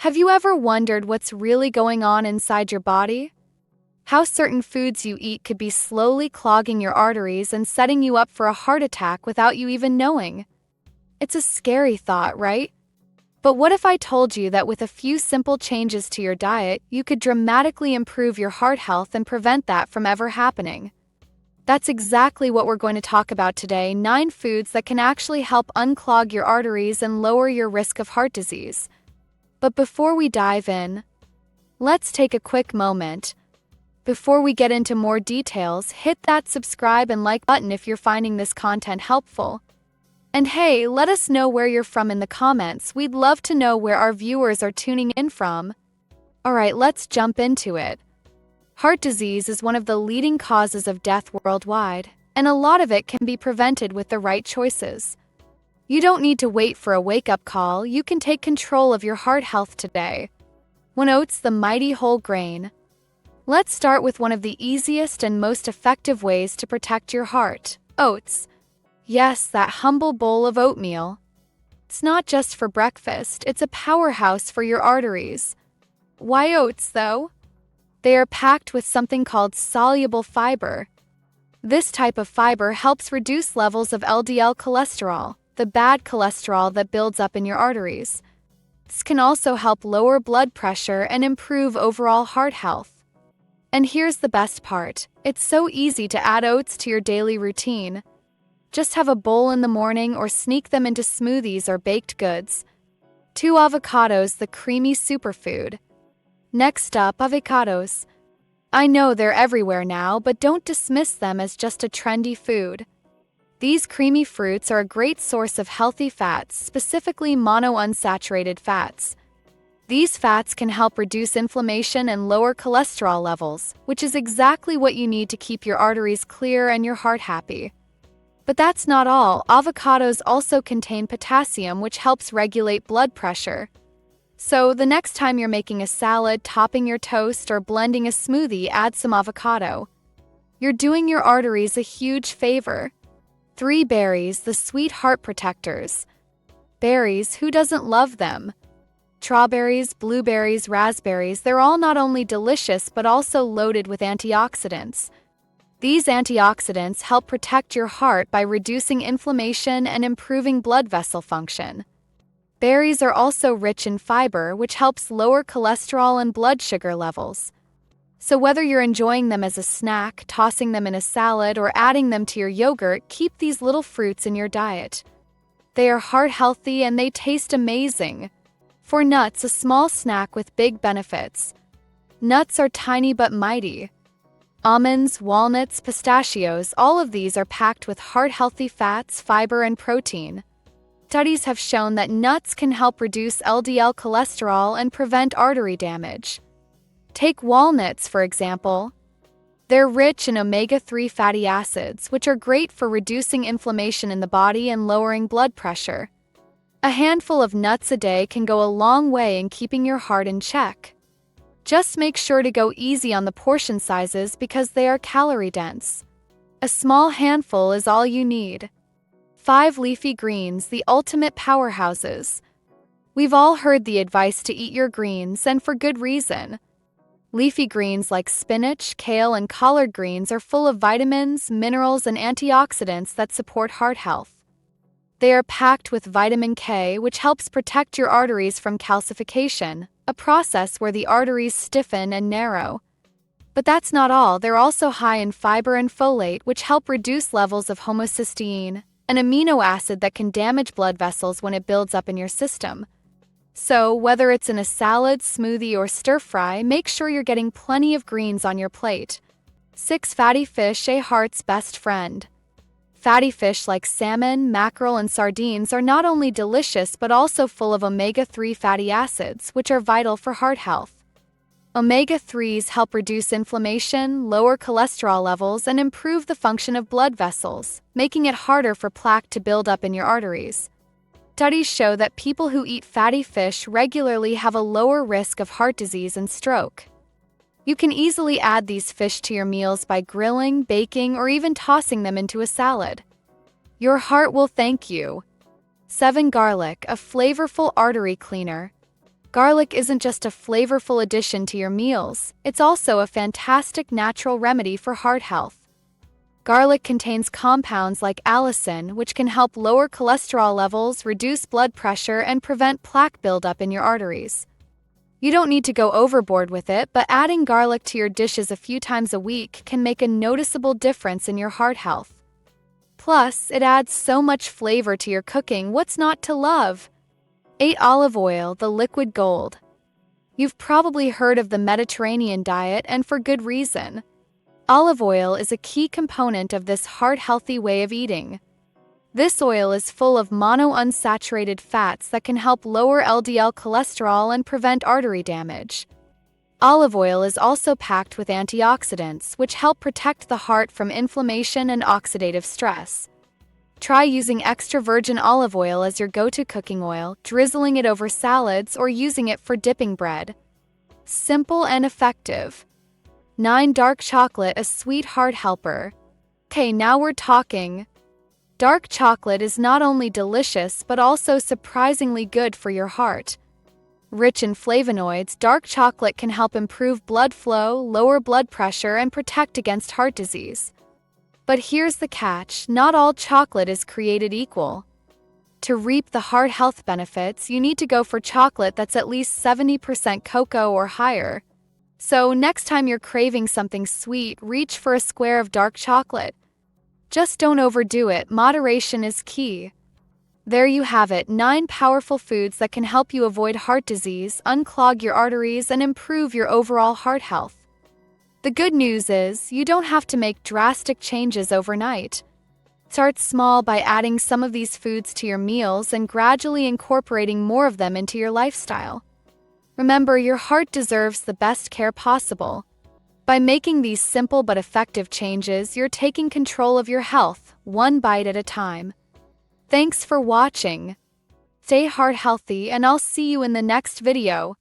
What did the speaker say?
Have you ever wondered what's really going on inside your body? How certain foods you eat could be slowly clogging your arteries and setting you up for a heart attack without you even knowing? It's a scary thought, right? But what if I told you that with a few simple changes to your diet, you could dramatically improve your heart health and prevent that from ever happening? That's exactly what we're going to talk about today: 9 foods that can actually help unclog your arteries and lower your risk of heart disease. But before we dive in, let's take a quick moment. Before we get into more details, hit that subscribe and like button if you're finding this content helpful. And hey, let us know where you're from in the comments. We'd love to know where our viewers are tuning in from. Alright, let's jump into it. Heart disease is one of the leading causes of death worldwide, and a lot of it can be prevented with the right choices. You don't need to wait for a wake-up call. You can take control of your heart health today. 1. Oats, the mighty whole grain. Let's start with one of the easiest and most effective ways to protect your heart: oats. Yes, that humble bowl of oatmeal. It's not just for breakfast, it's a powerhouse for your arteries. Why oats, though? They are packed with something called soluble fiber. This type of fiber helps reduce levels of LDL cholesterol, the bad cholesterol that builds up in your arteries. This can also help lower blood pressure and improve overall heart health. And here's the best part: it's so easy to add oats to your daily routine. Just have a bowl in the morning or sneak them into smoothies or baked goods. 2. Avocados, the creamy superfood. Next up, avocados. I know they're everywhere now, but don't dismiss them as just a trendy food. These creamy fruits are a great source of healthy fats, specifically monounsaturated fats. These fats can help reduce inflammation and lower cholesterol levels, which is exactly what you need to keep your arteries clear and your heart happy. But that's not all. Avocados also contain potassium, which helps regulate blood pressure. So the next time you're making a salad, topping your toast, or blending a smoothie, add some avocado. You're doing your arteries a huge favor. 3. Berries, the sweet heart protectors. Berries, who doesn't love them? Strawberries, blueberries, raspberries, they're all not only delicious but also loaded with antioxidants. These antioxidants help protect your heart by reducing inflammation and improving blood vessel function. Berries are also rich in fiber, which helps lower cholesterol and blood sugar levels. So whether you're enjoying them as a snack, tossing them in a salad, or adding them to your yogurt, keep these little fruits in your diet. They are heart healthy and they taste amazing. 4. Nuts, a small snack with big benefits. Nuts are tiny but mighty. Almonds, walnuts, pistachios, all of these are packed with heart-healthy fats, fiber, and protein. Studies have shown that nuts can help reduce LDL cholesterol and prevent artery damage. Take walnuts, for example. They're rich in omega-3 fatty acids, which are great for reducing inflammation in the body and lowering blood pressure. A handful of nuts a day can go a long way in keeping your heart in check. Just make sure to go easy on the portion sizes because they are calorie-dense. A small handful is all you need. 5. Leafy greens, the ultimate powerhouses. We've all heard the advice to eat your greens, and for good reason. Leafy greens like spinach, kale, and collard greens are full of vitamins, minerals, and antioxidants that support heart health. They are packed with vitamin K, which helps protect your arteries from calcification, a process where the arteries stiffen and narrow. But that's not all. They're also high in fiber and folate, which help reduce levels of homocysteine, an amino acid that can damage blood vessels when it builds up in your system. So, whether it's in a salad, smoothie, or stir-fry, make sure you're getting plenty of greens on your plate. 6. Fatty fish, a heart's best friend. Fatty fish like salmon, mackerel, and sardines are not only delicious but also full of omega-3 fatty acids, which are vital for heart health. Omega-3s help reduce inflammation, lower cholesterol levels, and improve the function of blood vessels, making it harder for plaque to build up in your arteries. Studies show that people who eat fatty fish regularly have a lower risk of heart disease and stroke. You can easily add these fish to your meals by grilling, baking, or even tossing them into a salad. Your heart will thank you. 7. Garlic, a flavorful artery cleaner. Garlic isn't just a flavorful addition to your meals, it's also a fantastic natural remedy for heart health. Garlic contains compounds like allicin, which can help lower cholesterol levels, reduce blood pressure, and prevent plaque buildup in your arteries. You don't need to go overboard with it, but adding garlic to your dishes a few times a week can make a noticeable difference in your heart health. Plus, it adds so much flavor to your cooking. What's not to love? 8. Olive oil, the liquid gold. You've probably heard of the Mediterranean diet, and for good reason. Olive oil is a key component of this heart-healthy way of eating. This oil is full of monounsaturated fats that can help lower LDL cholesterol and prevent artery damage. Olive oil is also packed with antioxidants, which help protect the heart from inflammation and oxidative stress. Try using extra virgin olive oil as your go-to cooking oil, drizzling it over salads, or using it for dipping bread. Simple and effective. 9. Dark chocolate, a sweet heart helper. Okay, now we're talking. Dark chocolate is not only delicious but also surprisingly good for your heart. Rich in flavonoids, dark chocolate can help improve blood flow, lower blood pressure, and protect against heart disease. But here's the catch: not all chocolate is created equal. To reap the heart health benefits, you need to go for chocolate that's at least 70% cocoa or higher. So next time you're craving something sweet, reach for a square of dark chocolate. Just don't overdo it. Moderation is key. There you have it, 9 powerful foods that can help you avoid heart disease, unclog your arteries, and improve your overall heart health. The good news is, you don't have to make drastic changes overnight. Start small by adding some of these foods to your meals and gradually incorporating more of them into your lifestyle. Remember, your heart deserves the best care possible. By making these simple but effective changes, you're taking control of your health, one bite at a time. Thanks for watching. Stay heart healthy, and I'll see you in the next video.